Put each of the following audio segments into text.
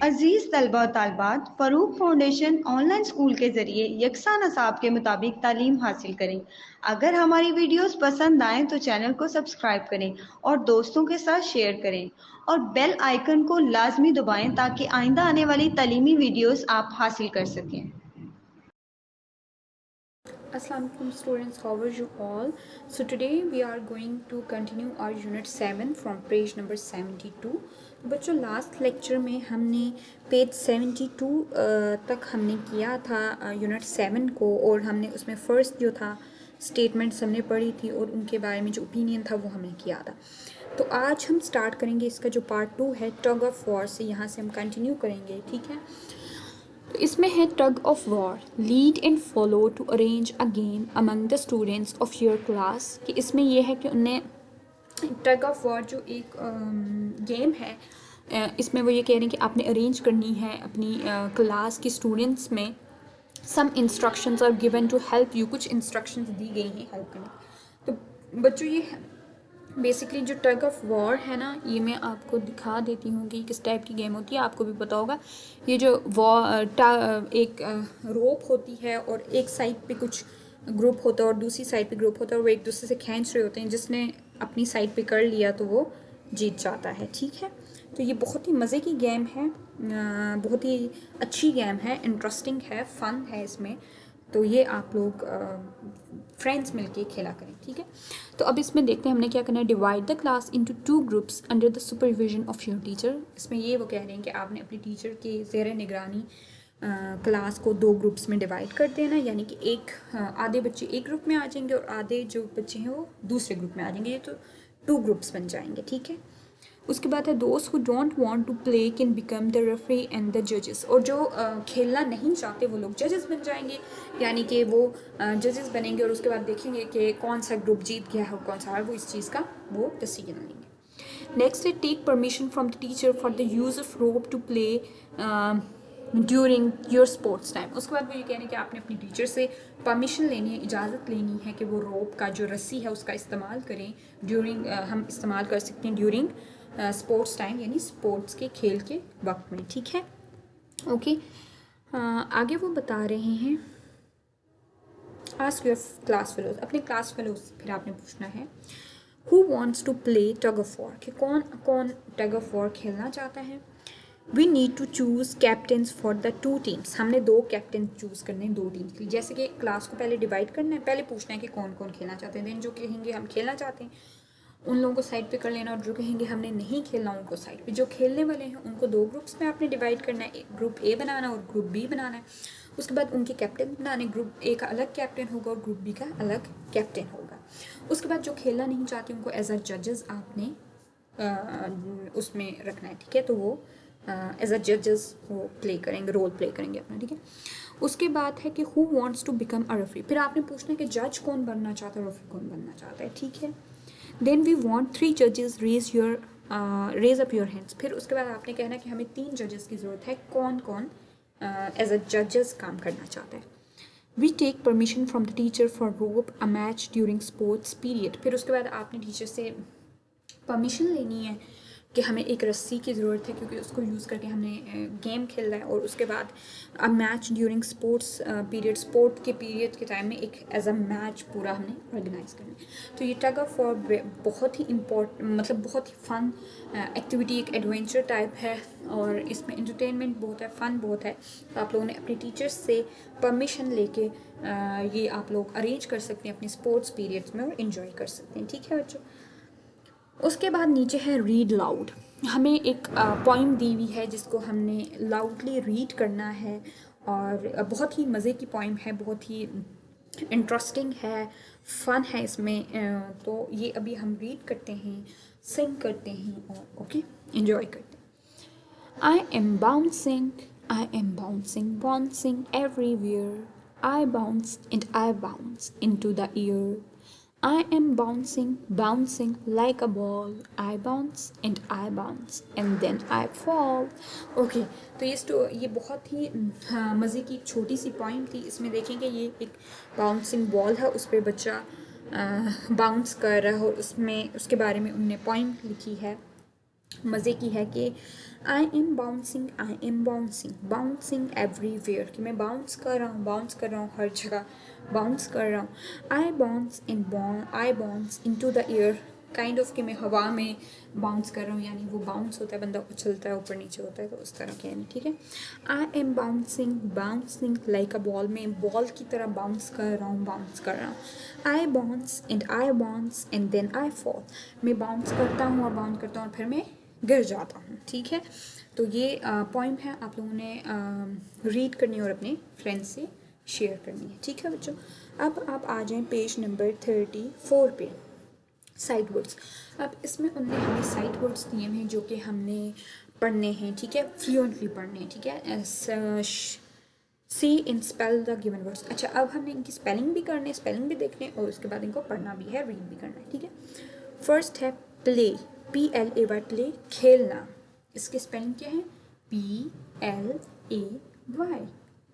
अजीज़ तलबा और तालबात, Farooq foundation online school के ज़रिए यकसा नसाब के मुताबिक तालीम हासिल करें। अगर हमारी वीडियोस पसंद आएँ तो चैनल को सब्सक्राइब करें और दोस्तों के साथ शेयर करें और बेल आइकन को लाजमी दबाएं ताकि आइंदा आने वाली तालीमी वीडियोस आप हासिल कर सकें। Assalamualaikum students, how are you all? So today we are going to continue our unit 7 from page number 72. बच्चों लास्ट लेक्चर में हमने पेज 72 तक हमने किया था यूनिट 7 को, और हमने उसमें फ़र्स्ट जो था स्टेटमेंट्स हमने पढ़ी थी और उनके बारे में जो ओपिनियन था वो हमने किया था। तो आज हम स्टार्ट करेंगे इसका जो पार्ट 2 है टग ऑफ वॉर से, यहाँ से हम कंटिन्यू करेंगे, ठीक है। तो इसमें है tug of war, lead and follow to arrange a game among the students of your class. कि इसमें यह है कि उन्हें टग ऑफ वॉर जो एक गेम है, इसमें वो ये कह रहे हैं कि आपने अरेंज करनी है अपनी क्लास के स्टूडेंट्स में। Some instructions are given to help you, कुछ इंस्ट्रक्शंस दी गई हैं हेल्प करने। तो बच्चों ये बेसिकली जो टग ऑफ वॉर है ना, ये मैं आपको दिखा देती हूँ कि किस टाइप की गेम होती है, आपको भी पता होगा। ये जो एक रोप होती है और एक साइड पे कुछ ग्रुप होता है और दूसरी साइड पे ग्रुप होता है, वो एक दूसरे से खींच रहे होते हैं, जिसने अपनी साइड पे कर लिया तो वो जीत जाता है, ठीक है। तो ये बहुत ही मज़े की गेम है, बहुत ही अच्छी गेम है, इंटरेस्टिंग है, फ़न है इसमें। तो ये आप लोग फ्रेंड्स मिलके खेला करें, ठीक है। तो अब इसमें देखते हैं हमने क्या करना है। Divide the class into 2 groups under the supervision of your teacher. इसमें ये वो कह रहे हैं कि आपने अपनी टीचर के ज़ेर निगरानी क्लास को 2 ग्रुप्स में डिवाइड कर देना, यानी कि एक आधे बच्चे एक ग्रुप में आ जाएंगे और आधे जो बच्चे हैं वो दूसरे ग्रुप में आ जाएंगे। ये तो 2 ग्रुप्स बन जाएंगे, ठीक है। उसके बाद है दोस्त who don't want to play can become the referee and the जजेस। और जो खेलना नहीं चाहते वो लोग जजेस बन जाएंगे, यानी कि वो जजेस बनेंगे और उसके बाद देखेंगे कि कौन सा ग्रुप जीत गया है और कौन सा है, वो इस चीज़ का वो डिसीजन लेंगे। नेक्स्ट है take permission from the teacher for the use of rope to play during your sports time. उसके बाद वो ये कह रहे हैं कि आपने अपनी टीचर से परमिशन लेनी है, इजाज़त लेनी है कि वो रोप का जो रस्सी है उसका इस्तेमाल करें ड्यूरिंग, हम इस्तेमाल कर सकते हैं ड्यूरिंग स्पोर्ट्स टाइम, यानी स्पोर्ट्स के खेल के वक्त में, ठीक है। ओके, आगे वो बता रहे हैं आस्क योर क्लास फेलोज, अपने क्लास फेलोज फिर आपने पूछना है who wants to play tug of war, कि कौन कौन टग ऑफ वॉर खेलना चाहता है। We need to choose captains for the 2 teams, हमने 2 कैप्टन चूज़ करने हैं 2 टीम्स के लिए। जैसे कि क्लास को पहले डिवाइड करना है, पहले पूछना है कि कौन कौन खेलना चाहते हैं, देन जो कहेंगे हम खेलना चाहते हैं उन लोगों को साइड पे कर लेना, और जो कहेंगे हमने नहीं खेलना उनको साइड पे। जो खेलने वाले हैं उनको 2 ग्रुप्स में आपने डिवाइड करना है, ग्रुप ए बनाना और ग्रुप बी बनाना है। उसके बाद उनके कैप्टन बनाने, ग्रुप ए का अलग कैप्टन होगा और ग्रुप बी का अलग कैप्टन होगा। उसके बाद जो खेलना नहीं चाहते उनको एज अ जजेस आपने उसमें रखना है, ठीक है। तो वो एज अ जजेस वो प्ले करेंगे, रोल प्ले करेंगे अपना, ठीक है। उसके बाद है कि who wants to become a referee, फिर आपने पूछना है कि जज कौन बनना चाहता है, रेफरी कौन बनना चाहता है, ठीक है। देन वी वांट 3 जजेस रेज अप योर हैंड्स, फिर उसके बाद आपने कहना कि हमें 3 जजेस की ज़रूरत है, कौन कौन एज अ जजेस काम करना चाहता है। We take permission from the teacher for rope a match during sports period, फिर उसके बाद आपने टीचर से परमिशन लेनी है कि हमें एक रस्सी की ज़रूरत है क्योंकि उसको यूज़ करके हमने गेम खेलना है। और उसके बाद अब match during sports period, sport के पीरियड के टाइम में एक एज अ मैच पूरा हमने ऑर्गेनाइज करना है। तो ये टग ऑफ वॉर बहुत ही मतलब बहुत ही फ़न एक्टिविटी, एक एडवेंचर टाइप है और इसमें इंटरटेनमेंट बहुत है, फ़न बहुत है। तो आप लोगों ने अपने टीचर्स से परमिशन लेके ये आप लोग अरेंज कर सकते हैं अपने स्पोर्ट्स पीरियड्स में और इन्जॉय कर सकते हैं, ठीक है बच्चों। उसके बाद नीचे है रीड लाउड, हमें एक पॉइम दी हुई है जिसको हमने लाउडली रीड करना है और बहुत ही मज़े की पॉइम है, बहुत ही इंटरेस्टिंग है, फ़न है इसमें। तो ये अभी हम रीड करते हैं, सिंग करते हैं और ओके इन्जॉय करते हैं। I am bouncing, bouncing everywhere. I bounce and I bounce into the air. I am bouncing, bouncing like a ball. I bounce and I bounce and then I fall. Okay, तो ये बहुत ही मज़े की छोटी C point थी। इसमें देखेंगे ये एक बाउंसिंग बॉल है, उस पर बच्चा बाउंस कर रहा है और उसमें उसके बारे में उनने पॉइंट लिखी है मज़े की है कि आई एम बाउंसिंग बाउंसिंग एवरीवेयर, कि मैं बाउंस कर रहा हूँ हर जगह, बाउंस कर रहा हूँ। I bounce into the air, kind of कि मैं हवा में बाउंस कर रहा हूँ, यानी वो बाउंस होता है, बंदा उछलता है, ऊपर नीचे होता है, तो उस तरह कहना, ठीक है। I am bouncing like a ball, में बॉल की तरह बाउंस कर रहा हूँ। I bounce and then I fall, मैं बाउंस करता हूँ और फिर मैं गिर जाता हूँ, ठीक है। तो ये पॉइंट है, आप लोगों ने रीड करनी है और अपने फ्रेंड्स से शेयर करनी है, ठीक है बच्चों। अब आप आ जाएं पेज नंबर 34 पे, साइट वर्ड्स। अब इसमें उनने हमें साइट वर्ड्स दिए हैं जो कि हमने पढ़ने हैं, ठीक है, फ्लुएंटली पढ़ने हैं, ठीक है। सी इन स्पेल द गिवन वर्ड्स। अच्छा, अब हमने इनकी स्पेलिंग भी करनी है, स्पेलिंग भी देखने और उसके बाद इनको पढ़ना भी है, रीड भी करना है, ठीक है। फर्स्ट है प्ले, PLAY, प्ले, खेलना। इसकी स्पेलिंग क्या है? PLAY,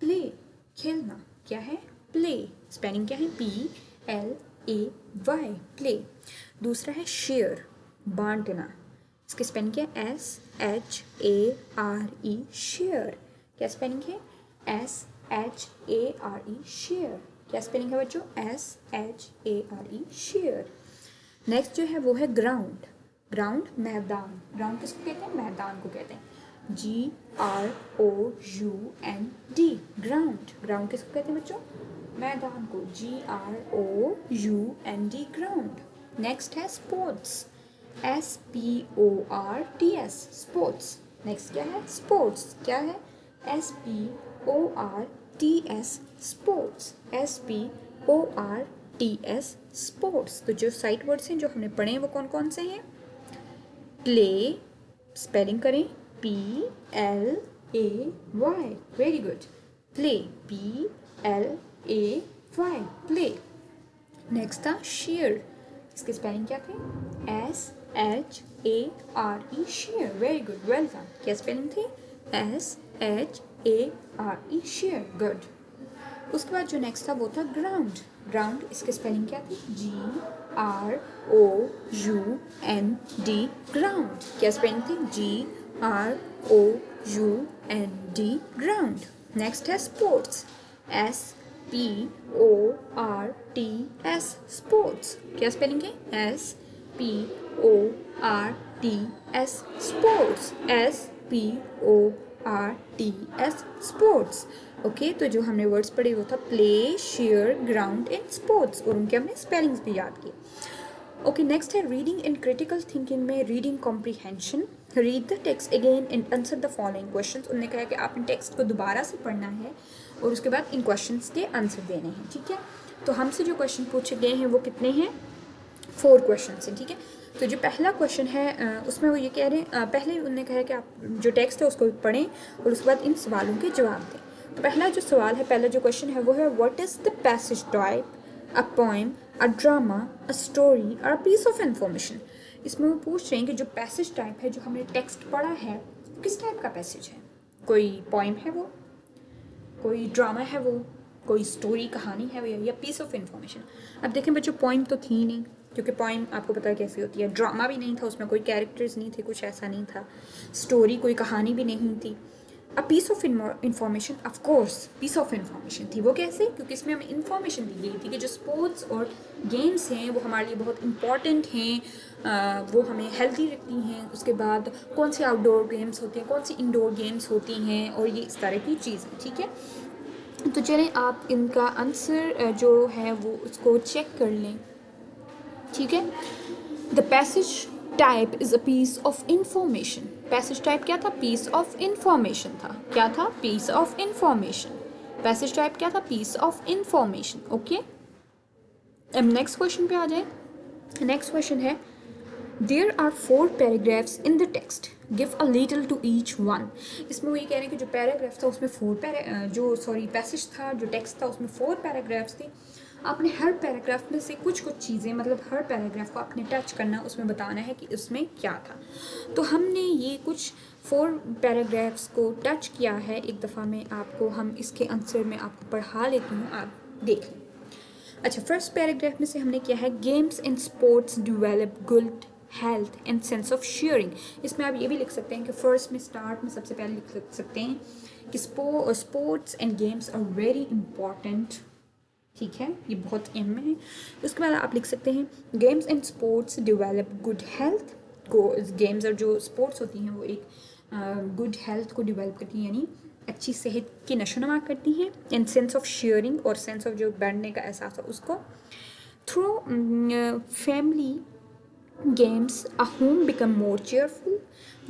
प्ले, खेलना। क्या है? प्ले। स्पेलिंग क्या है? PLAY, play. दूसरा है शेयर, बांटना। इसकी स्पेलिंग क्या है? SHARE, share. क्या स्पेलिंग है? SHARE, share. क्या स्पेलिंग है बच्चों? SHARE, share. नेक्स्ट जो है वो है ग्राउंड, ग्राउंड मैदान। ग्राउंड किसको कहते हैं? मैदान को कहते हैं। GROUND, ground. ग्राउंड किसको कहते हैं बच्चों? मैदान को। GROUND, ground. नेक्स्ट है स्पोर्ट्स, SPORTS, स्पोर्ट्स। नेक्स्ट क्या है? स्पोर्ट्स। क्या है? SPORTS, sports. SPORTS, sports. तो जो साइट वर्ड्स हैं जो हमने पढ़े हैं वो कौन कौन से हैं? प्ले, स्पेलिंग करें PLAY, very good. Play, PLAY, play. Next था शेयर, इसकी स्पेलिंग क्या थी? SHARE, share, very good, well done. क्या स्पेलिंग थी? SHARE, share, good. उसके बाद जो नेक्स्ट था वो था ग्राउंड। ग्राउंड, इसकी स्पेलिंग क्या थी? GROUND, ground. क्या स्पेलिंग थी? GROUND, ground. नेक्स्ट है स्पोर्ट्स, SPORTS, स्पोर्ट्स। क्या स्पेलिंग है? SPORTS, sports. SPORTS, sports. Okay, तो जो हमने वर्ड्स पढ़े वो था play, share, ground and sports, और उनके हमने स्पेलिंग्स भी याद की। ओके, नेक्स्ट है रीडिंग एंड क्रिटिकल थिंकिंग में reading comprehension. Read the text again and answer the following questions. उन्होंने कहा कि आपने टेक्स्ट को दोबारा से पढ़ना है और उसके बाद इन क्वेश्चंस के आंसर देने हैं, ठीक है। तो हमसे जो क्वेश्चन पूछे गए हैं वो कितने हैं? 4 क्वेश्चन हैं, ठीक है। तो जो पहला क्वेश्चन है उसमें वो ये कह रहे हैं, पहले उन्होंने कहा कि आप जो टेक्स्ट है उसको पढ़ें और उसके बाद इन सवालों के जवाब दें। तो पहला जो सवाल है, पहला जो क्वेश्चन है वो है what is the passage type, a poem, a drama, a story और अ पीस ऑफ इंफॉर्मेशन। इसमें वो पूछ रहे हैं कि जो पैसेज टाइप है, जो हमने टेक्स्ट पढ़ा है, किस टाइप का पैसेज है? कोई पोएम है वो, कोई ड्रामा है वो, कोई स्टोरी, कहानी है वो, या पीस ऑफ इंफॉर्मेशन। अब देखें बच्चों, पोइम तो थी नहीं, क्योंकि पोइम आपको पता है कैसी होती है। ड्रामा भी नहीं था, उसमें कोई कैरेक्टर्स नहीं थे, कुछ ऐसा नहीं था। स्टोरी, कोई कहानी भी नहीं थी। A piece of information, of course piece of information थी। वो कैसे? क्योंकि इसमें हमें इंफॉर्मेशन दी गई थी कि जो स्पोर्ट्स और गेम्स हैं वो हमारे लिए बहुत इंपॉर्टेंट हैं, वो हमें हेल्दी रखती हैं। उसके बाद कौन सी आउटडोर गेम्स होती हैं, कौन सी इंडोर गेम्स होती हैं, और ये इस तरह की चीज़ें, ठीक है। तो चलें आप इनका आंसर जो है वो उसको चेक कर लें, ठीक है। The passage type is a piece of information. Passage type क्या था? पीस ऑफ इंफॉर्मेशन था। क्या था? Piece of information. Passage type क्या था? Piece of information. ओके, अब नेक्स्ट क्वेश्चन पे आ जाए। नेक्स्ट क्वेश्चन है there are 4 paragraphs in the text, give a little to each one. इसमें वो ये कह रहे हैं कि जो पैराग्राफ था उसमें पैसेज था, जो टेक्स्ट था उसमें 4 पैराग्राफ्स थे। आपने हर पैराग्राफ में से कुछ कुछ चीज़ें, मतलब हर पैराग्राफ को आपने टच करना, उसमें बताना है कि उसमें क्या था। तो हमने ये कुछ 4 पैराग्राफ्स को टच किया है। एक दफ़ा में आपको हम इसके आंसर में आपको पढ़ा लेती हूँ, आप देख लें। अच्छा, फर्स्ट पैराग्राफ में से हमने किया है games and sports develop good health and sense of sharing. इसमें आप ये भी लिख सकते हैं कि फर्स्ट में स्टार्ट में सबसे पहले लिख सकते हैं कि sports and games are very important, ठीक है, ये बहुत अहम है। उसके बाद आप लिख सकते हैं games and sports develop good health को। गेम्स और जो स्पोर्ट्स होती हैं वो एक गुड हेल्थ को डेवलप करती हैं, यानी अच्छी सेहत की नशोनुमा करती हैं। एंड सेंस ऑफ शेयरिंग, और सेंस ऑफ जो बांटने का एहसास है उसको। Through family games a home become more cheerful.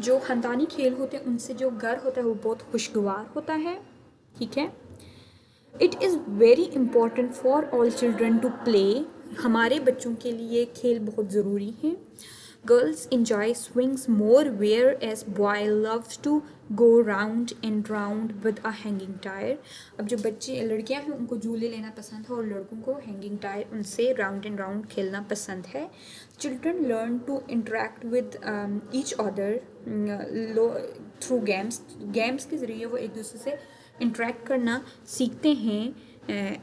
जो ख़ानदानी खेल होते हैं उनसे जो घर होता है वो बहुत खुशगवार होता है, ठीक है। It is very important for all children to play. हमारे बच्चों के लिए खेल बहुत ज़रूरी है। Girls enjoy swings more whereas boy loves to go round and round with a hanging tyre. अब जो बच्चे लड़कियां हैं उनको झूले लेना पसंद है और लड़कों को हैंगिंग टायर उनसे राउंड एंड राउंड खेलना पसंद है। Children learn to interact with each other through games. Games के ज़रिए वो एक दूसरे से इंटरेक्ट करना सीखते हैं।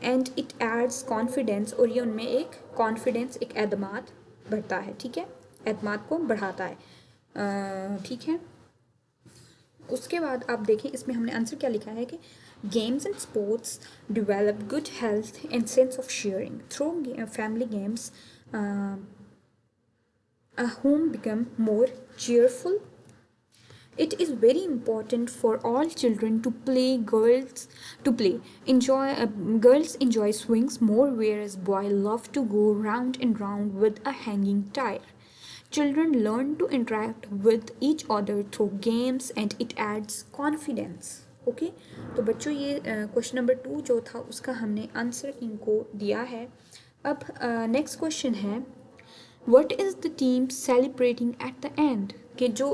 एंड इट एड्स कॉन्फिडेंस, और ये उनमें एक कॉन्फिडेंस, एक एतमाद बढ़ता है, ठीक है, एतमाद को बढ़ाता है, ठीक है। उसके बाद आप देखें इसमें हमने आंसर क्या लिखा है कि games and sports develop good health and sense of sharing through family games a home become more cheerful. It is very important for all children to play. Girls enjoy swings more, whereas boys love to go round and round with a hanging tire. Children learn to interact with each other through games and it adds confidence. Okay तो बच्चों ये question number 2 जो था उसका हमने answer इनको दिया है। अब नेक्स्ट क्वेश्चन है what is the team celebrating at the end. कि जो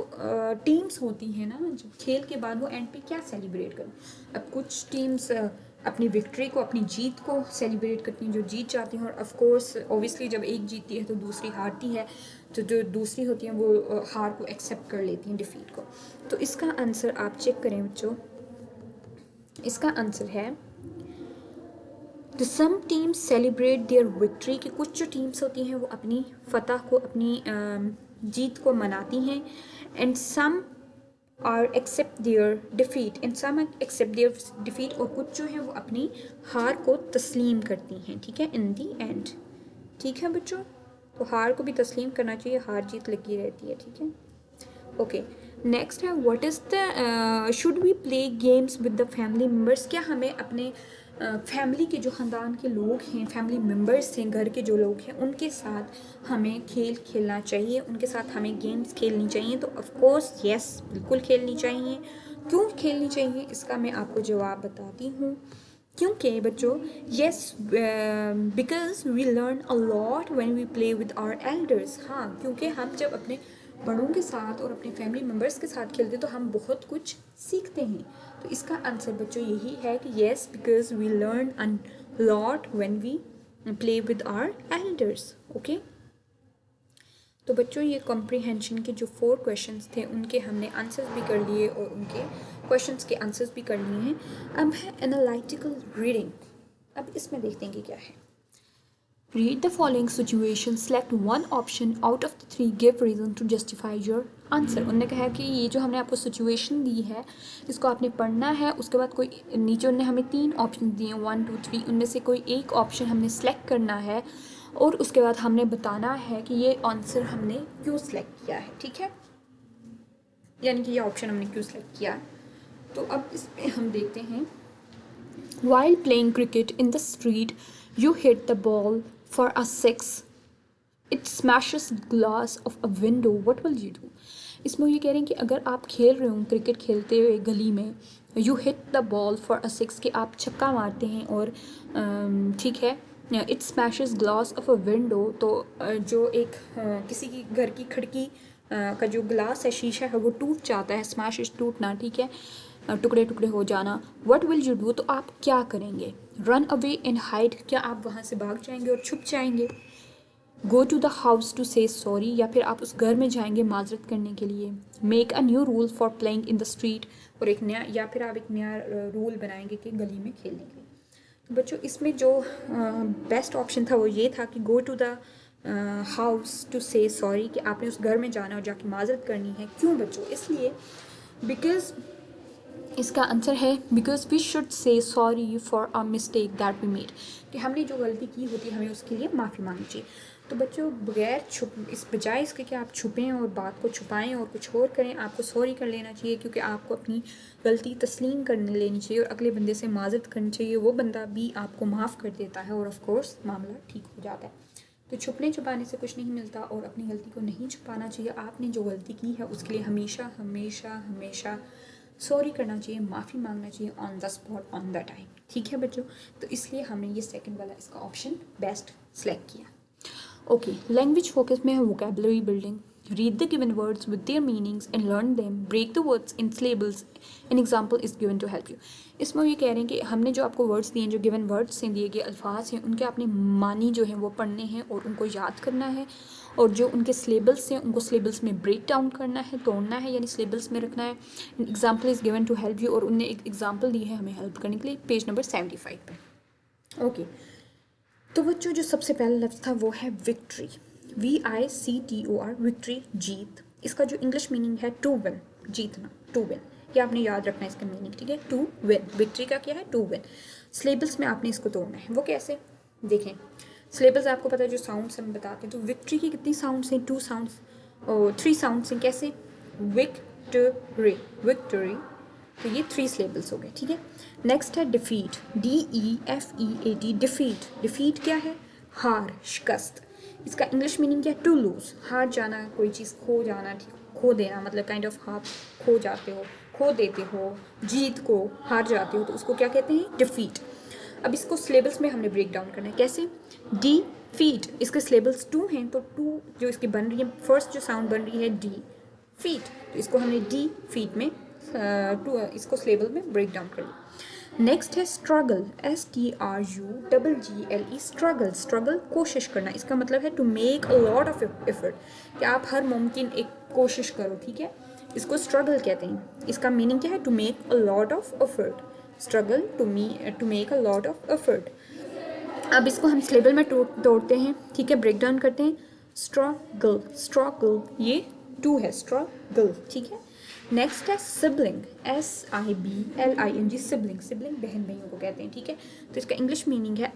टीम्स होती हैं ना, जो खेल के बाद वो एंड पे क्या सेलिब्रेट करें। अब कुछ टीम्स अपनी विक्ट्री को, अपनी जीत को सेलिब्रेट करती हैं, जो जीत जाती हैं, और ऑफ कोर्स ऑब्वियसली जब एक जीतती है तो दूसरी हारती है, तो जो दूसरी होती हैं वो हार को एक्सेप्ट कर लेती हैं, डिफीट को। तो इसका आंसर आप चेक करें बच्चों, इसका आंसर है तो some teams celebrate their victory. कि कुछ जो टीम्स होती हैं वो अपनी फतह को, अपनी जीत को मनाती हैं। And some are accept their defeat, and some accept their defeat, और कुछ जो है वो अपनी हार को तस्लीम करती हैं, ठीक है, इन दी एंड, ठीक है बच्चों। तो हार को भी तस्लीम करना चाहिए, हार जीत लगी रहती है, ठीक है। ओके नेक्स्ट है what is the should we play games with the family members. क्या हमें अपने फैमिली के जो ख़ानदान के लोग हैं, फैमिली मेम्बर्स हैं, घर के जो लोग हैं, उनके साथ हमें खेल खेलना चाहिए, उनके साथ हमें गेम्स खेलनी चाहिए। तो ऑफ कोर्स यस, बिल्कुल खेलनी चाहिए। क्यों खेलनी चाहिए इसका मैं आपको जवाब बताती हूँ। क्योंकि बच्चों yes because we learn a lot when we play with our elders. हाँ, क्योंकि हम जब अपने बड़ों के साथ और अपने फैमिली मेम्बर्स के साथ खेलते तो हम बहुत कुछ सीखते हैं। तो इसका आंसर बच्चों यही है कि yes because we learn a lot when we play with our elders. Okay तो बच्चों ये कॉम्प्रिहेंशन के जो 4 क्वेश्चंस थे उनके हमने आंसर्स भी कर लिए और उनके क्वेश्चंस के आंसर्स भी कर लिए हैं। अब है एनालिटिकल रीडिंग। अब इसमें देखते हैं कि क्या है। Read the following situation, select one option out of the 3, give reason to justify your answer। उन्होंने कहा कि ये जो हमने आपको सिचुएशन दी है इसको आपने पढ़ना है। उसके बाद कोई नीचे उन्होंने हमें 3 ऑप्शन दिए हैं 1 2 3, उनमें से कोई एक ऑप्शन हमने सेलेक्ट करना है और उसके बाद हमने बताना है कि ये आंसर हमने क्यों सेलेक्ट किया है, ठीक है, यानी कि ये ऑप्शन हमने क्यों सेलेक्ट किया है। तो अब इसमें हम देखते हैं While playing cricket in the street, you hit the ball for a 6. It smashes glass of a window. What will you do? इसमें ये कह रहे हैं कि अगर आप खेल रहे हो क्रिकेट खेलते हुए गली में, you hit the ball for a 6, कि आप छक्का मारते हैं और ठीक है, it smashes glass of a window, तो जो एक किसी की घर की खिड़की का जो ग्लास है, शीशा है, वो टूट जाता है, स्मैशेस टूटना, ठीक है, टुकड़े टुकड़े हो जाना। व्हाट विल यू डू, तो आप क्या करेंगे। रन अवे एंड हाइड, क्या आप वहाँ से भाग जाएंगे और छुप जाएंगे। Go to the house to say sorry, या फिर आप उस घर में जाएंगे माजरत करने के लिए। Make a new rule for playing in the street, और एक नया, या फिर आप एक नया रूल बनाएंगे कि गली में खेलने के लिए। तो बच्चों इसमें जो बेस्ट ऑप्शन था वो ये था कि go to the house to say sorry, कि आपने उस घर में जाना और जाके माजरत करनी है। क्यों बच्चों? इसलिए बिकॉज इसका आंसर है because we should say sorry for a mistake that we made, कि हमने जो गलती की होती है हमें उसके लिए माफ़ी मांगनी चाहिए। तो बच्चों बगैर इस बजाय इसके कि आप छुपें और बात को छुपाएं और कुछ और करें, आपको सॉरी कर लेना चाहिए, क्योंकि आपको अपनी गलती तस्लीम कर लेनी चाहिए और अगले बंदे से माजरत करनी चाहिए। वो बंदा भी आपको माफ़ कर देता है और ऑफ कोर्स मामला ठीक हो जाता है। तो छुपने छुपाने से कुछ नहीं मिलता और अपनी गलती को नहीं छुपाना चाहिए। आपने जो गलती की है उसके लिए हमेशा हमेशा हमेशा सॉरी करना चाहिए, माफ़ी मांगना चाहिए on the spot, on the time. ठीक है बच्चों, तो इसलिए हमने ये सेकंड वाला इसका ऑप्शन बेस्ट सेलेक्ट किया। ओके, लैंग्वेज फोकस में है vocabulary building. Read the given words with their meanings and learn them, break the words in syllables, an example is given to help you. इसमें ये कह रहे हैं कि हमने जो आपको वर्ड्स दिए हैं, जो गिवन वर्ड्स हैं, दिए गए अल्फाज हैं, उनके आपने मानी जो हैं वो पढ़ने हैं और उनको याद करना है, और जो उनके सिलेबल्स हैं उनको सिलेबल्स में ब्रेक डाउन करना है, तोड़ना है, यानी सिलेबल्स में रखना है। Example is given to help you, और उनने एक एग्जाम्पल दी है हमें हेल्प करने के लिए, पेज नंबर 75 पे। ओके, तो बच्चों जो सबसे पहला लफ्ज़ था वो है विक्ट्री, VICTOR, विक्ट्री, जीत। इसका जो इंग्लिश मीनिंग है टू विन, जीतना, टू विन। ये आपने याद रखना है इसका मीनिंग, ठीक है। टू विन, विक्ट्री का क्या है? To win. सिलेबल्स में आपने इसको तोड़ना है। वो कैसे? देखें, सिलेबल्स आपको पता है जो साउंड्स हम बताते हैं, तो विक्ट्री की कितनी साउंड्स हैं? 2 साउंड्स, 3 साउंड्स हैं। कैसे? विक्टरी, विक्टरी, तो ये 3 सिलेबल्स हो गए, ठीक है। नेक्स्ट है डिफीट, DEFEAT, डिफीट। डिफीट क्या है? हार, शिकस्त। इसका इंग्लिश मीनिंग क्या है? टू लूज, हार जाना, कोई चीज़ खो जाना, खो देना, मतलब काइंड ऑफ हार, खो जाते हो, खो देते हो, जीत को हार जाते हो, तो उसको क्या कहते हैं? डिफीट। अब इसको सिलेबल्स में हमने ब्रेक डाउन करना है। कैसे? डी फीट, इसके सिलेबल्स 2 हैं, तो 2 जो इसकी बन रही है, फर्स्ट जो साउंड बन रही है डी फीट, तो इसको हमने डी फीट में इसको सिलेबल में ब्रेक डाउन कर लिया। नेक्स्ट है स्ट्रगल, STRUGGLE, स्ट्रगल, स्ट्रगल कोशिश करना। इसका मतलब है to make a lot of effort, कि आप हर मुमकिन एक कोशिश करो, ठीक है। इसको स्ट्रगल कहते हैं। इसका मीनिंग क्या है? To make a lot of effort, struggle to make a lot of effort. अब इसको हम सिलेबल में तोड़ते हैं, ठीक है, ब्रेक डाउन करते हैं। स्ट्रगल, स्ट्रगल, ये 2 है, स्ट्रगल, ठीक है। नेक्स्ट है सिबलिंग, SIBLING, सिबलिंग, सिबलिंग बहन भाइयों को कहते हैं, ठीक है। तो इसका इंग्लिश मीनिंग है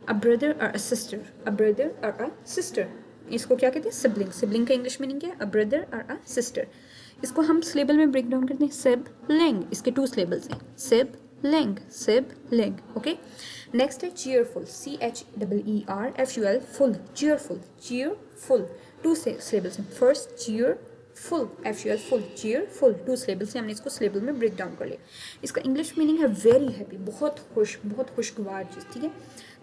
अ ब्रदर और अ सिस्टर, अ ब्रदर और अ सिस्टर। इसको क्या कहते हैं? सिबलिंग। सिबलिंग का इंग्लिश मीनिंग है अ ब्रदर और अ सिस्टर। इसको हम सिलेबल में ब्रेक डाउन करते हैं। सिबलिंग, इसके 2 सिलेबल्स हैं, सिबलिंग, सिबलिंग, ओके। नेक्स्ट है cheerful, CHEERFUL, full, cheerful, cheerful, 2 syllables हैं। First cheer full, FUL, full, cheerful, 2 syllables हैं। हमने इसको सिलेबल में ब्रेक डाउन कर लिया। इसका इंग्लिश मीनिंग है वेरी हैप्पी, बहुत खुश, बहुत खुशगवार चीज़, ठीक है।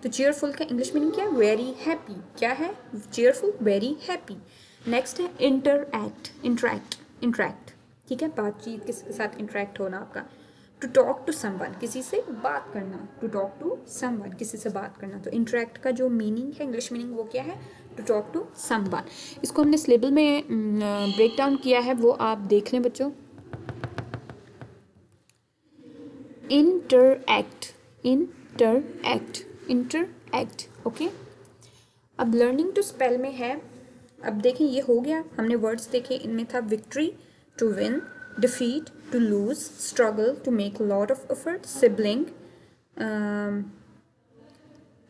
तो चीयरफुल का इंग्लिश मीनिंग क्या है? Very happy. क्या है? Cheerful, very happy. नेक्स्ट है इंटरैक्ट, इंटरैक्ट, इंटरैक्ट, ठीक है, बातचीत, किसी के साथ इंटरैक्ट होना आपका। टू टॉक टू समवन, किसी से बात करना, टू टॉक टू समवन, किसी से बात करना। तो इंटरैक्ट का जो मीनिंग है, इंग्लिश मीनिंग, वो क्या है? To talk to someone. इसको हमने सिलेबल में ब्रेक डाउन किया है, वो आप देख लें बच्चों। इंटरएक्ट, इंटरएक्ट, इंटरएक्ट, ओके। अब लर्निंग टू स्पेल में है। अब देखें, ये हो गया, हमने वर्ड्स देखे, इनमें था victory, to win, defeat, to lose, struggle, to make lot of effort, sibling,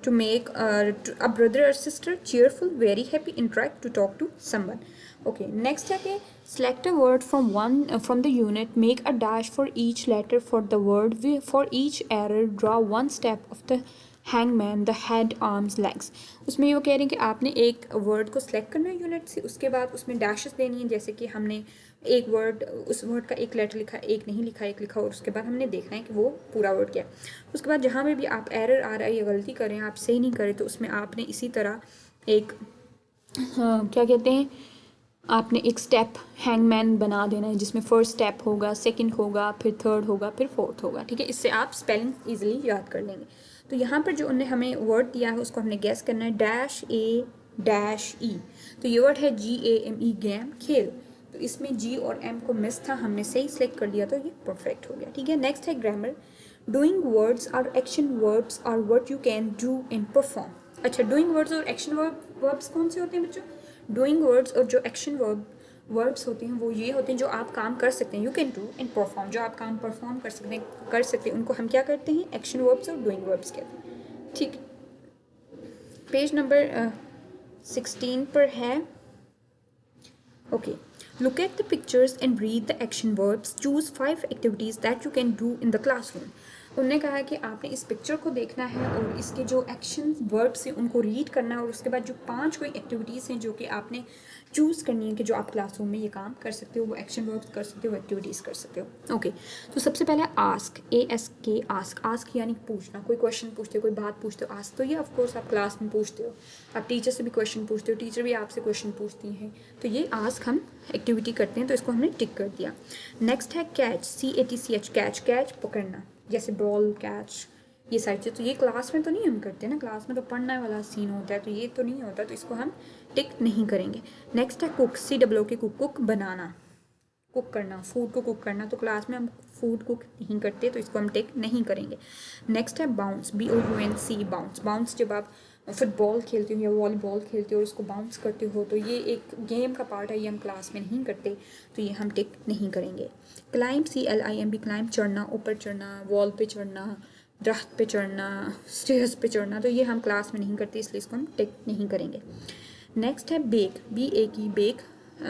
to make a brother or sister, cheerful, very happy, interact, to talk to someone. Okay, next है कि select a word from from the unit, make a dash for each letter for the word, for each error draw one step of the hangman, the head, arms, legs. उसमें ये वो कह रहे हैं कि आपने एक वर्ड को सिलेक्ट करना है यूनिट से, उसके बाद उसमें डैशेस देनी है, जैसे कि हमने एक वर्ड, उस वर्ड का एक लेटर लिखा, एक नहीं लिखा, एक लिखा, और उसके बाद हमने देखना है कि वो पूरा वर्ड क्या है। उसके बाद जहाँ में भी आप एरर आ रहा है या गलती करें, आप सही नहीं करें, तो उसमें आपने इसी तरह एक क्या कहते हैं, आपने एक स्टेप हैंगमैन बना देना है, जिसमें फर्स्ट स्टेप होगा, सेकंड होगा, फिर थर्ड होगा, फिर फोर्थ होगा, ठीक है। इससे आप स्पेलिंग ईजिली याद कर लेंगे। तो यहाँ पर जो उन्होंने हमें वर्ड दिया है उसको हमने गैस करना है, -A-E। तो ये वर्ड है GAME, गेम, खेल। तो इसमें G और M को मिस था, हमने सही सेलेक्ट कर लिया, तो ये परफेक्ट हो गया, ठीक है। नेक्स्ट है ग्रामर, डूइंग वर्ड्स और action verbs are what you can do in perform. अच्छा, डूइंग वर्ड्स और एक्शन वर्ब वर्ब्स कौन से होते हैं बच्चों? Doing words. और जो एक्शन वर्ब्स होते हैं वो ये होते हैं जो आप काम कर सकते हैं, you can do and perform, जो आप काम परफॉर्म कर सकते हैं उनको हम क्या करते हैं? एक्शन वर्ब्स और डूइंग वर्ब्स कहते हैं। ठीक, पेज नंबर 16 पर है। Okay, look at the pictures and read the action verbs. Choose 5 activities that you can do in the classroom. उन्होंने कहा है कि आपने इस पिक्चर को देखना है और इसके जो एक्शन वर्ब्स हैं उनको रीड करना है और उसके बाद जो 5 कोई एक्टिविटीज़ हैं जो कि आपने चूज़ करनी है कि जो आप क्लासरूम में ये काम कर सकते हो, वो एक्शन वर्ब्स कर सकते हो, एक्टिविटीज़ कर सकते हो। ओके, तो सबसे पहले आस्क, ASK, आस्क यानी पूछना। कोई क्वेश्चन पूछते हो, कोई बात पूछते हो, आस्क। तो ये ऑफकोर्स आप क्लास में पूछते हो, आप टीचर से भी क्वेश्चन पूछते हो, टीचर भी आपसे क्वेश्चन पूछती हैं, तो ये आस्क हम एक्टिविटी करते हैं, तो इसको हमने टिक कर दिया। नेक्स्ट है कैच, CATCH, कैच पकड़ना, जैसे बॉल कैच, ये सारी चीज़। तो ये क्लास में तो नहीं हम करते ना, क्लास में तो पढ़ने वाला सीन होता है, तो ये तो नहीं होता, तो इसको हम टिक नहीं करेंगे। नेक्स्ट है कुक, COOK, कुक बनाना, कुक करना, फूड को कुक करना, तो क्लास में हम फूड कुक नहीं करते, तो इसको हम टिक नहीं करेंगे। नेक्स्ट है बाउंस, BOUNC, बाउंस जब आप फुटबॉल खेलते हो या वॉलीबॉल खेलते हो और उसको बाउंस करते हो, तो ये एक गेम का पार्ट है, ये हम क्लास में नहीं करते, तो ये हम टिक नहीं करेंगे। क्लाइंब, CLIMB, क्लाइंब चढ़ना, ऊपर चढ़ना, वॉल पे चढ़ना, दरख्त पे चढ़ना, स्टेयर्स पे चढ़ना, तो ये हम क्लास में नहीं करते, इसलिए इसको हम टिक नहीं करेंगे। नेक्स्ट है बेक, BAK,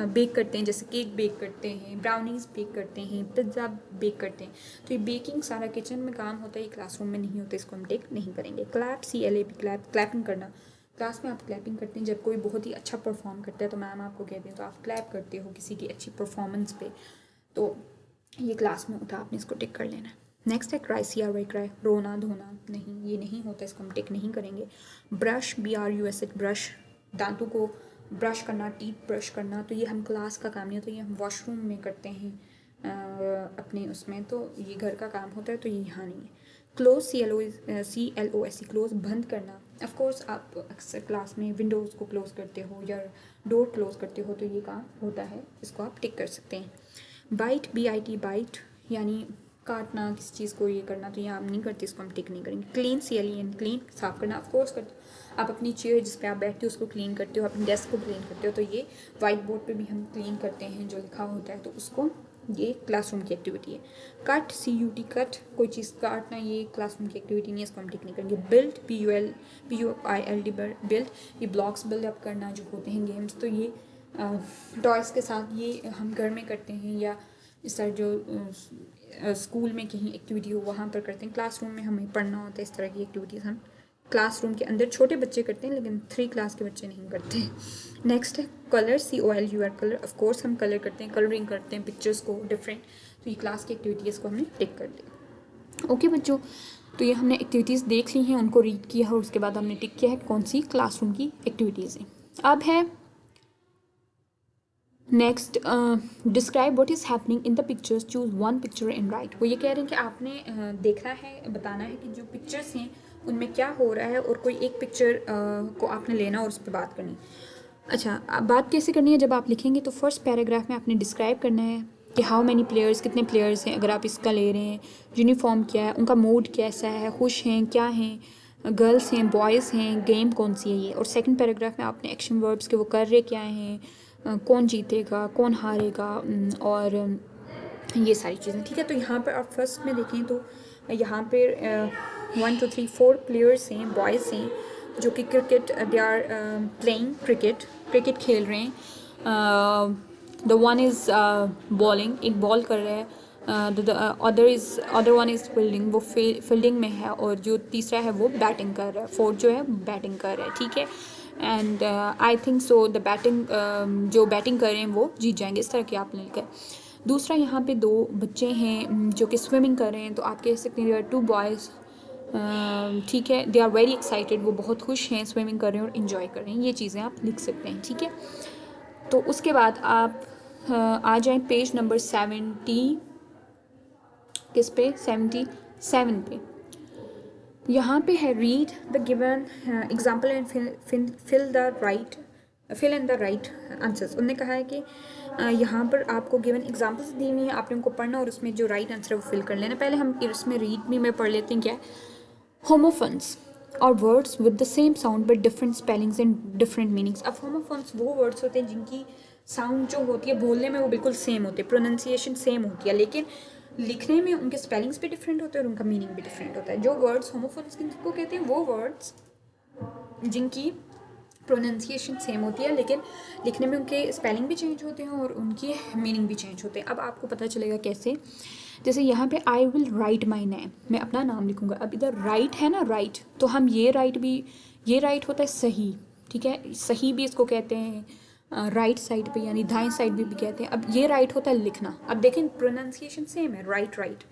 बेक करते हैं, जैसे केक बेक करते हैं, ब्राउनीज बेक करते हैं, पिज्ज़ा बेक करते हैं, तो ये बेकिंग सारा किचन में काम होता है, ये क्लासरूम में नहीं होता, इसको हम टिक नहीं करेंगे। क्लैप, CLAP, क्लैपिंग करना, क्लास में आप क्लैपिंग करते हैं जब कोई बहुत ही अच्छा परफॉर्म करता है, तो मैम आपको कहते हैं तो आप क्लैप करते हो किसी की अच्छी परफॉर्मेंस पे, तो ये क्लास में होता है, आपने इसको टिक कर लेना है। नेक्स्ट है क्राई, CRY, रोना धोना, नहीं ये नहीं होता, इसको हम टिक नहीं करेंगे। ब्रश, BRUSH, ब्रश, दांतों को ब्रश करना, टीथ ब्रश करना, तो ये हम क्लास का काम नहीं होता, ये हम वॉशरूम में करते हैं अपने उसमें, तो ये घर का काम होता है, तो ये यहाँ नहीं है। क्लोज, CLOSE, क्लोज बंद करना, ऑफकोर्स आप अक्सर क्लास में विंडोज़ को क्लोज़ करते हो या डोर क्लोज़ करते हो, तो ये काम होता है, इसको आप टिक कर सकते हैं। बाइट, BIT, बाइट यानी काटना, किसी चीज़ को ये करना, तो ये हम नहीं करते, इसको हम टिक नहीं करेंगे। क्लीन, CLEN, क्लीन साफ़ करना, ऑफकोर्स करते हो, आप अपनी चेयर जिस पे आप बैठते हो उसको क्लीन करते हो, अपनी डेस्क को क्लीन करते हो, तो ये वाइट बोर्ड पे भी हम क्लीन करते हैं जो लिखा होता है, तो उसको, ये क्लासरूम की एक्टिविटी है। कट, CUT, कट, कोई चीज़ काटना, ये क्लासरूम की एक्टिविटी नहीं है, इसको हम टिक नहीं करेंगे। बिल्ड, BUILD, बिल्ड, ये ब्लॉक्स बिल्डअप करना जो होते हैं गेम्स, तो ये टॉयज़ के साथ ये हम घर में करते हैं या इस तरह जो स्कूल में कहीं एक्टिविटी हो वहाँ पर करते हैं। क्लासरूम में हमें पढ़ना होता है, इस तरह की एक्टिविटीज़ हम क्लासरूम के अंदर छोटे बच्चे करते हैं, लेकिन 3 क्लास के बच्चे नहीं करते। नेक्स्ट है कलर, COLUR, कलर, ऑफकोर्स हम कलर करते हैं, कलरिंग करते हैं पिक्चर्स को डिफरेंट, तो ये क्लास की एक्टिविटीज़ को हमने टिक कर दिया। ओके बच्चों, तो ये हमने एक्टिविटीज़ देख ली हैं, उनको रीड किया है और उसके बाद हमने टिक किया है कौन सी क्लासरूम की एक्टिविटीज़ हैं। अब है next, describe what is happening in the pictures, choose 1 picture and right. वो ये कह रहे हैं कि आपने देखना है, बताना है कि जो पिक्चर्स हैं उनमें क्या हो रहा है और कोई एक पिक्चर को आपने लेना और उस पर बात करनी। अच्छा, अब बात कैसे करनी है, जब आप लिखेंगे तो फर्स्ट पैराग्राफ में आपने डिस्क्राइब करना है कि हाउ मैनी प्लेयर्स, कितने प्लेयर्स हैं, अगर आप इसका ले रहे हैं, यूनिफॉर्म क्या है, उनका मूड कैसा है, खुश हैं, क्या हैं, गर्ल्स हैं, बॉयज़ हैं, गेम कौन सी है ये। और सेकंड पैराग्राफ में आपने एक्शन वर्ब्स के वो कर रहे क्या हैं, कौन जीतेगा, कौन हारेगा, और ये सारी चीज़ें, ठीक है। तो यहाँ पर आप फर्स्ट में देखें तो यहाँ पर 1 2 3 4 प्लेयर्स हैं, बॉयज़ हैं, जो कि cricket, they are playing cricket खेल रहे हैं। द वन इज़ बॉलिंग, एक बॉल कर रहा है, अदर वन इज़ फील्डिंग, वो फील्डिंग में है, और जो तीसरा है वो बैटिंग कर रहा है, फोर्थ जो है बैटिंग कर रहा है, ठीक है। And I think so the batting, जो बैटिंग कर रहे हैं वो जीत जाएंगे, इस तरह के आपने लिखा है। दूसरा, यहाँ पे 2 बच्चे हैं जो कि स्विमिंग कर रहे हैं, तो आप कह सकते हैं 2 बॉयज़, ठीक है, दे आर वेरी एक्साइटेड, वो बहुत खुश हैं, स्विमिंग कर रहे हैं और इन्जॉय कर रहे हैं, ये चीज़ें आप लिख सकते हैं, ठीक है। तो उसके बाद आप आ जाएं पेज नंबर 70, किस पे, 77 पे। यहाँ पे है read the given example and fill in the right answers. उन्होंने कहा है कि यहाँ पर आपको गिवन एग्जाम्पल्स दी हुई हैं, आपने उनको पढ़ना और उसमें जो राइट आंसर है वो फिल कर लेना। पहले हम इसमें रीड भी में पढ़ लेते हैं क्या है। होमोफोन्स, और words with the same sound but different spellings and different meanings. अब होमोफोन्स वो वर्ड्स होते हैं जिनकी साउंड जो होती है बोलने में वो बिल्कुल सेम होती है, प्रोनाउंसिएशन सेम होती है, लेकिन लिखने में उनके स्पेलिंग्स भी डिफरेंट होते हैं और उनका मीनिंग भी डिफरेंट होता है। जो वर्ड्स होमोफोन्स किनको कहते हैं? वो वर्ड्स जिनकी प्रोनाउंसिएशन सेम होती है लेकिन लिखने में उनके स्पेलिंग भी चेंज होते हैं और उनकी मीनिंग भी चेंज होते हैं। अब आपको पता चलेगा कैसे, जैसे यहाँ पे I will write my name, मैं अपना नाम लिखूँगा। अब इधर राइट है ना, राइट, तो हम ये राइट भी, ये राइट होता है सही, ठीक है, सही भी इसको कहते हैं, राइट साइड पे यानी दाएं साइड भी कहते हैं। अब ये राइट होता है लिखना। अब देखें प्रोनाउंसिएशन सेम है, राइट राइट,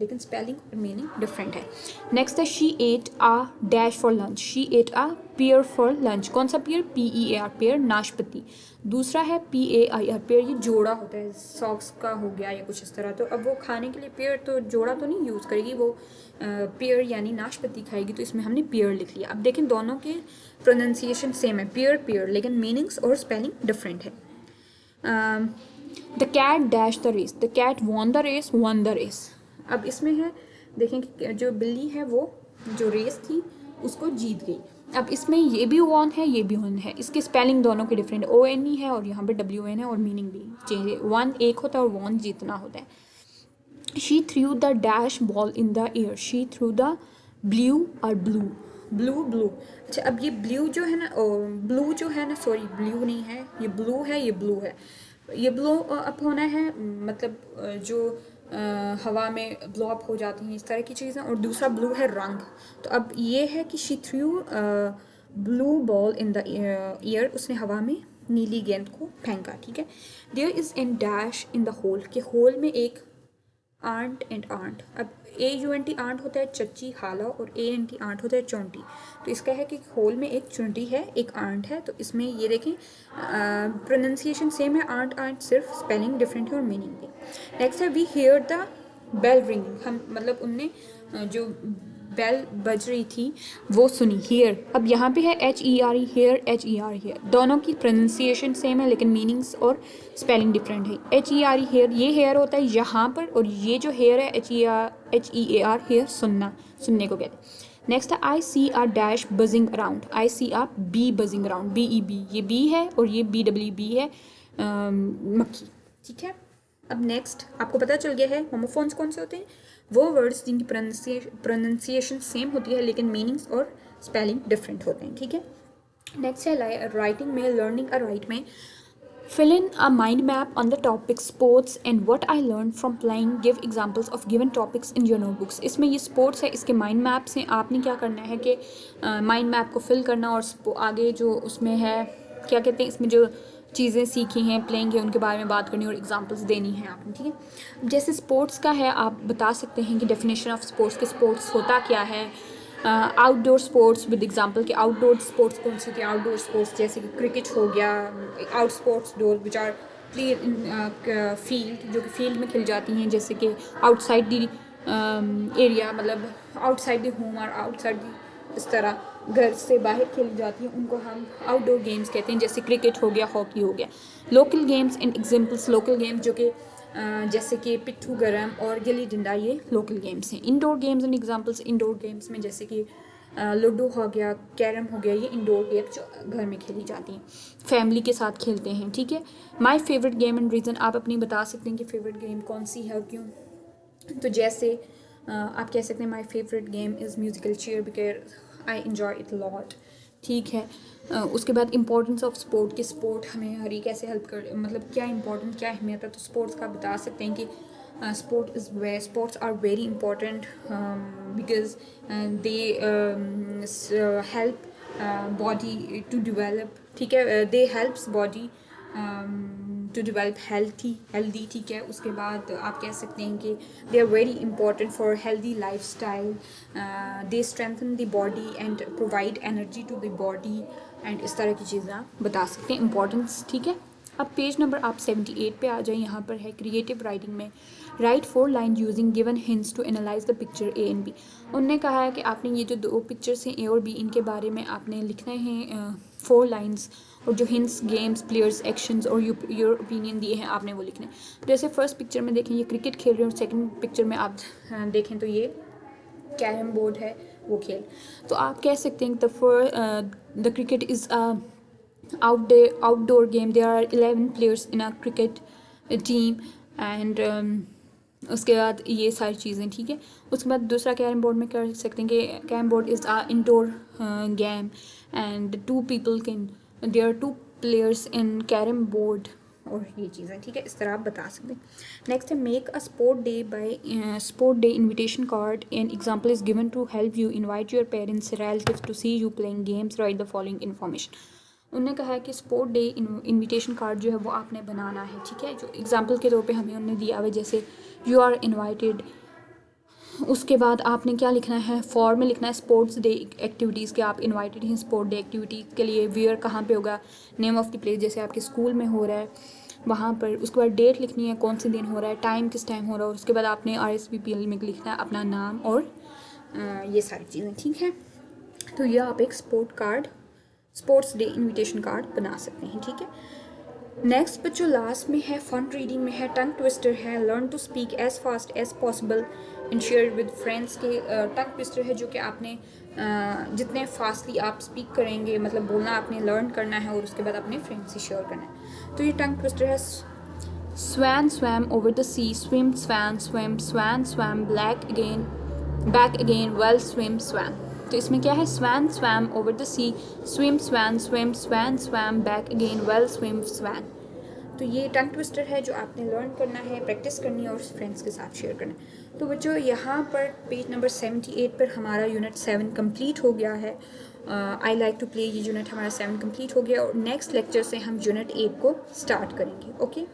लेकिन स्पेलिंग और मीनिंग डिफरेंट है। नेक्स्ट है she ate a dash for lunch, she ate a pear for lunch. कौन सा पेयर? PEAR, पेयर नाशपाती। दूसरा है PAIR, पेयर ये जोड़ा होता है, सॉक्स का हो गया या कुछ इस तरह। तो अब वो खाने के लिए पेयर तो जोड़ा तो नहीं यूज़ करेगी, वो पेयर यानी नाशपाती खाएगी, तो इसमें हमने पेयर लिख लिया। अब देखें दोनों के प्रोनाउंसिएशन सेम है, पेयर पेयर, लेकिन मीनिंग्स और स्पेलिंग डिफरेंट है। The cat dash the race, the cat won the race, one the race. अब इसमें है, देखें कि जो बिल्ली है वो जो रेस थी उसको जीत गई। अब इसमें ये भी वॉन है, ये भी वन है, इसकी स्पेलिंग दोनों की डिफरेंट, ONE है और यहाँ पे WN है और मीनिंग भी चेंज है। वन एक होता है और वॉन जीतना होता है। She threw the dash ball in the air, she threw the blue और ब्लू, ब्लू ब्लू। अच्छा, अब ये ब्लू जो है ना, ब्लू जो है ना, सॉरी ब्लू नहीं है, ये ब्लू है, ये ब्लू है। ये ब्लो अप होना है मतलब जो हवा में ब्लो अप हो जाती हैं इस तरह की चीज़ें, और दूसरा ब्लू है रंग। तो अब ये है कि she threw blue ball in the air, उसने हवा में नीली गेंद को फेंका, ठीक है। There is an dash in the hole, के होल में एक आंट एंड आंट। अब AUNT आंट होता है चच्ची खाला और ANT आंट होता है चौंटी। तो इसका है कि होल में एक चुंटी है, एक आंट है, तो इसमें ये देखें प्रोनाउंसिएशन सेम है, आंट आंट, सिर्फ स्पेलिंग डिफरेंट है और मीनिंग भी। नेक्स्ट है we hear the bell ringing, हम मतलब उनने जो बेल बज रही थी वो सुनी, हियर। अब यहाँ पे है HERE, हेयर, HER हेयर, दोनों की प्रोनाउंसिएशन सेम है लेकिन मीनिंग्स और स्पेलिंग डिफरेंट है। HERE हेयर, ये हेयर होता है यहाँ पर, और ये जो हेयर है HEAR हेयर, सुनना, सुनने को कहते हैं। नेक्स्ट है आई सी आ डैश बजिंग अराउंड, आई सी आ बी बजिंग अराउंड, BEB, ये बी है और ये BWB है, मक्खी, ठीक है। अब नेक्स्ट आपको पता चल गया है होमोफोन्स कौन से होते हैं, वो वर्ड्स जिनकी प्रोनाउंसिएशन सेम होती है लेकिन मीनिंग्स और स्पेलिंग डिफरेंट होते हैं, ठीक है। नेक्स्ट है राइटिंग में, लर्निंग अ राइट में, fill in a mind map on the topic sports and what I learned from playing, give examples of given topics in your notebooks। इसमें ये स्पोर्ट्स है, इसके माइंड मैप्स हैं, आपने क्या करना है कि माइंड मैप को फिल करना और आगे जो उसमें है क्या कहते हैं, इसमें जो चीज़ें सीखी हैं प्लेइंग है उनके बारे में बात करनी और एग्जांपल्स देनी है आपने, ठीक है। जैसे स्पोर्ट्स का है, आप बता सकते हैं कि डेफिनेशन ऑफ स्पोर्ट्स, के स्पोर्ट्स होता क्या है। आउटडोर स्पोर्ट्स विद एग्जांपल के आउटडोर स्पोर्ट्स कौन से होते हैं, आउटडोर स्पोर्ट्स जैसे कि क्रिकेट हो गया, out sports door which are play in field, जो कि फील्ड में खेल जाती हैं, जैसे कि आउटसाइड दी एरिया, मतलब आउटसाइड द होम और आउटसाइड दी, इस तरह घर से बाहर खेली जाती हैं, उनको हम आउटडोर गेम्स कहते हैं, जैसे क्रिकेट हो गया, हॉकी हो गया। Local games and examples, local games जो कि जैसे कि पिट्ठू गरम और गिल्ली डंडा, ये लोकल गेम्स हैं। Indoor games and examples, indoor games में जैसे कि लूडो हो गया, कैरम हो गया, ये इंडोर गेम जो घर में खेली जाती हैं, फैमिली के साथ खेलते हैं, ठीक है। My favourite game and reason, आप अपनी बता सकते हैं कि फेवरेट गेम कौन सी है और क्यों। तो जैसे आप कह सकते हैं my favourite game is musical chair because I enjoy it lot, ठीक है। उसके बाद इंपॉर्टेंस ऑफ स्पोर्ट, कि स्पोर्ट हमें हर एक कैसे हेल्प कर, मतलब क्या इंपॉर्टेंट, क्या अहमियत है। तो स्पोर्ट्स का बता सकते हैं कि sports are very important because they help body to develop, ठीक है, they helps body to develop healthy, ठीक है। उसके बाद आप कह सकते हैं कि they are very important for healthy lifestyle, they strengthen the body and provide energy to the body, and इस तरह की चीज़ें आप बता सकते हैं इंपॉर्टेंस, ठीक है। अब पेज नंबर आप 78 पे आ जाए, यहाँ पर है क्रिएटिव राइटिंग में, write 4 line using given hints to analyse the picture A and B। उनने कहा है कि आपने ये जो 2 पिक्चर्स हैं A और B, इनके बारे में आपने लिखना है 4 लाइन्स, और जो हिंट्स, गेम्स, प्लेयर्स, एक्शंस और योर ओपिनियन दिए हैं आपने वो लिखने। जैसे फर्स्ट पिक्चर में देखें ये क्रिकेट खेल रहे हैं और सेकेंड पिक्चर में आप देखें तो ये कैरम बोर्ड है, वो खेल। तो आप कह सकते हैं the cricket is outdoor game. There are 11 players in a cricket team and उसके बाद ये सारी चीज़ें, ठीक है। उसके बाद दूसरा कैरम बोर्ड में कर सकते हैं कि carrom board is a indoor game and 2 people can, there are 2 players in carrom board, और ये चीज़ें, ठीक है, इस तरह आप बता सकते हैं। नेक्स्ट है make a sport day invitation card an example is given to help you invite your parents relatives to see you playing games, write the following information. उन्होंने कहा है कि स्पोर्ट डे इनविटेशन कार्ड जो है वो आपने बनाना है, ठीक है। जो एग्जांपल के तौर पे हमें उन्होंने दिया हुआ, जैसे यू आर इनवाइटेड, उसके बाद आपने क्या लिखना है, फॉर्म में लिखना है स्पोर्ट्स डे एक्टिविटीज़ के आप इनवाइटेड हैं स्पोर्ट डे एक्टिविटीज़ के लिए, वेयर कहाँ पे होगा, नेम ऑफ़ द प्लेस जैसे आपके स्कूल में हो रहा है वहाँ पर, उसके बाद डेट लिखनी है कौन से दिन हो रहा है, टाइम किस टाइम हो रहा है, और उसके बाद आपने RSVP में लिखना है अपना नाम और ये सारी चीज़ें, ठीक है। तो यह आप एक स्पोर्ट्स डे इनविटेशन कार्ड बना सकते हैं, ठीक है। नेक्स्ट बच्चों लास्ट में है फन रीडिंग में है टंग ट्विस्टर है learn to speak as fast as possible and share with friends के। टंग ट्विस्टर है जो कि आपने जितने फास्टली आप स्पीक करेंगे, मतलब बोलना आपने लर्न करना है और उसके बाद अपने फ्रेंड्स से शेयर करना है। तो ये टंग ट्विस्टर है Swan swam over the sea, swim, swan, swim, swan, swam, back again, well, swim, swam. तो इसमें क्या है, swan swam over the sea, swim, swan, swim, swan, swam, back again, well, swim, swan. तो ये टंग twister है जो आपने learn करना है, प्रैक्टिस करनी है और फ्रेंड्स के साथ शेयर करना है। तो बच्चों यहाँ पर पेज नंबर 78 पर हमारा यूनिट 7 कंप्लीट हो गया है। आई लाइक टू प्ले, ये यूनिट हमारा 7 कंप्लीट हो गया और नेक्स्ट लेक्चर से हम यूनिट 8 को स्टार्ट करेंगे। ओके।